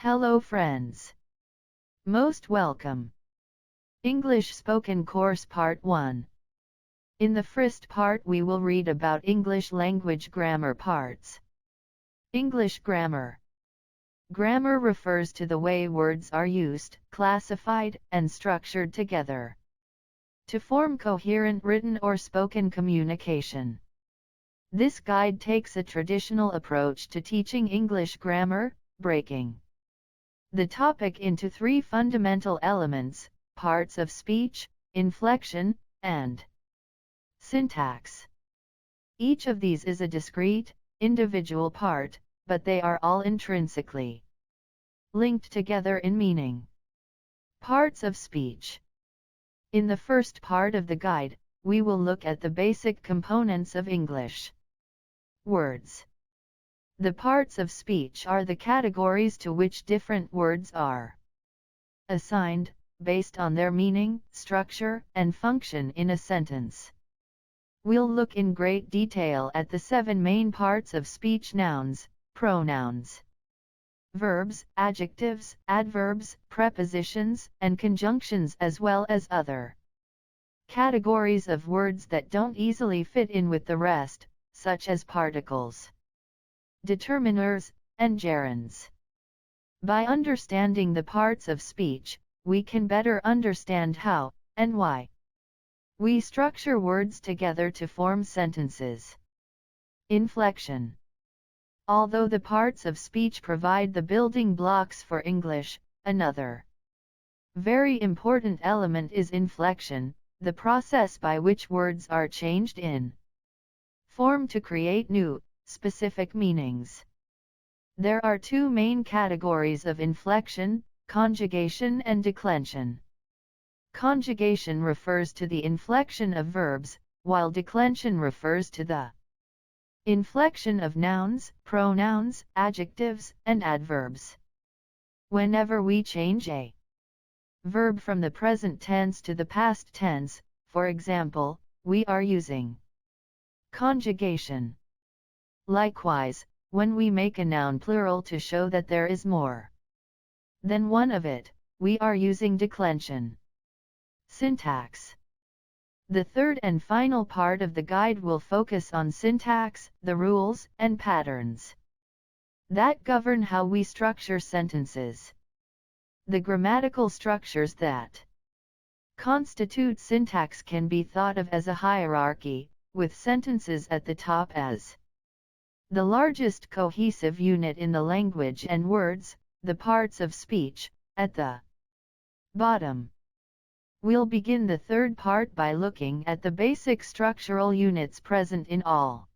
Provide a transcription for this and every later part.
Hello friends. Most welcome. English Spoken Course Part 1. In the first part we will read about English language grammar parts. English grammar. Grammar refers to the way words are used, classified, and structured together to form coherent written or spoken communication. This guide takes a traditional approach to teaching English grammar, breaking the topic into three fundamental elements: parts of speech, inflection, and syntax. Each of these is a discrete, individual part, but they are all intrinsically linked together in meaning. Parts of speech. In the first part of the guide, we will look at the basic components of English words. The parts of speech are the categories to which different words are assigned, based on their meaning, structure, and function in a sentence. We'll look in great detail at the 7 main parts of speech: nouns, pronouns, verbs, adjectives, adverbs, prepositions, and conjunctions, as well as other categories of words that don't easily fit in with the rest, such as particles, determiners, and gerunds. By understanding the parts of speech, we can better understand how, and why, we structure words together to form sentences. Inflection. Although the parts of speech provide the building blocks for English, another very important element is inflection, the process by which words are changed in form to create new, specific meanings. There are 2 main categories of inflection: conjugation and declension. Conjugation refers to the inflection of verbs, while declension refers to the inflection of nouns, pronouns, adjectives, and adverbs. Whenever we change a verb from the present tense to the past tense, for example, we are using conjugation. Likewise, when we make a noun plural to show that there is more than one of it, we are using declension. Syntax. The third and final part of the guide will focus on syntax, the rules and patterns that govern how we structure sentences. The grammatical structures that constitute syntax can be thought of as a hierarchy, with sentences at the top as the largest cohesive unit in the language, and words, the parts of speech, at the bottom. We'll begin the third part by looking at the basic structural units present in all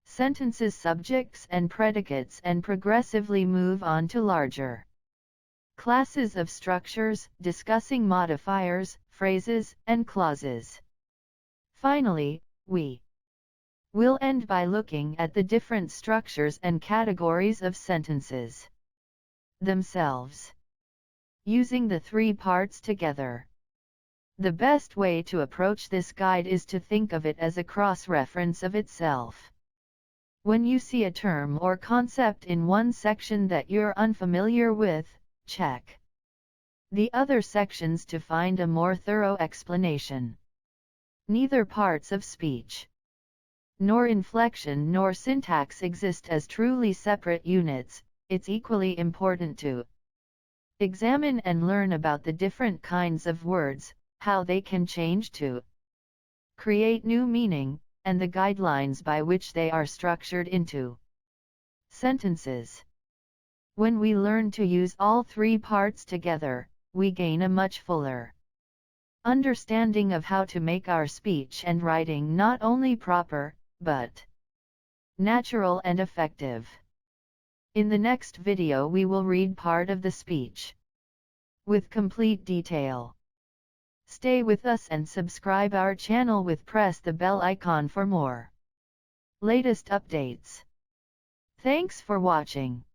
sentences: subjects and predicates, and progressively move on to larger classes of structures, discussing modifiers, phrases, and clauses. Finally, we we'll end by looking at the different structures and categories of sentences themselves, using the 3 parts together. The best way to approach this guide is to think of it as a cross-reference of itself. When you see a term or concept in one section that you're unfamiliar with, check the other sections to find a more thorough explanation. Neither parts of speech, nor inflection nor syntax exist as truly separate units. It's equally important to examine and learn about the different kinds of words, how they can change to create new meaning, and the guidelines by which they are structured into sentences. When we learn to use all 3 parts together, we gain a much fuller understanding of how to make our speech and writing not only proper, but natural and effective. In the next video we will read part of the speech with complete detail. Stay with us and subscribe our channel with press the bell icon for more latest updates. Thanks for watching.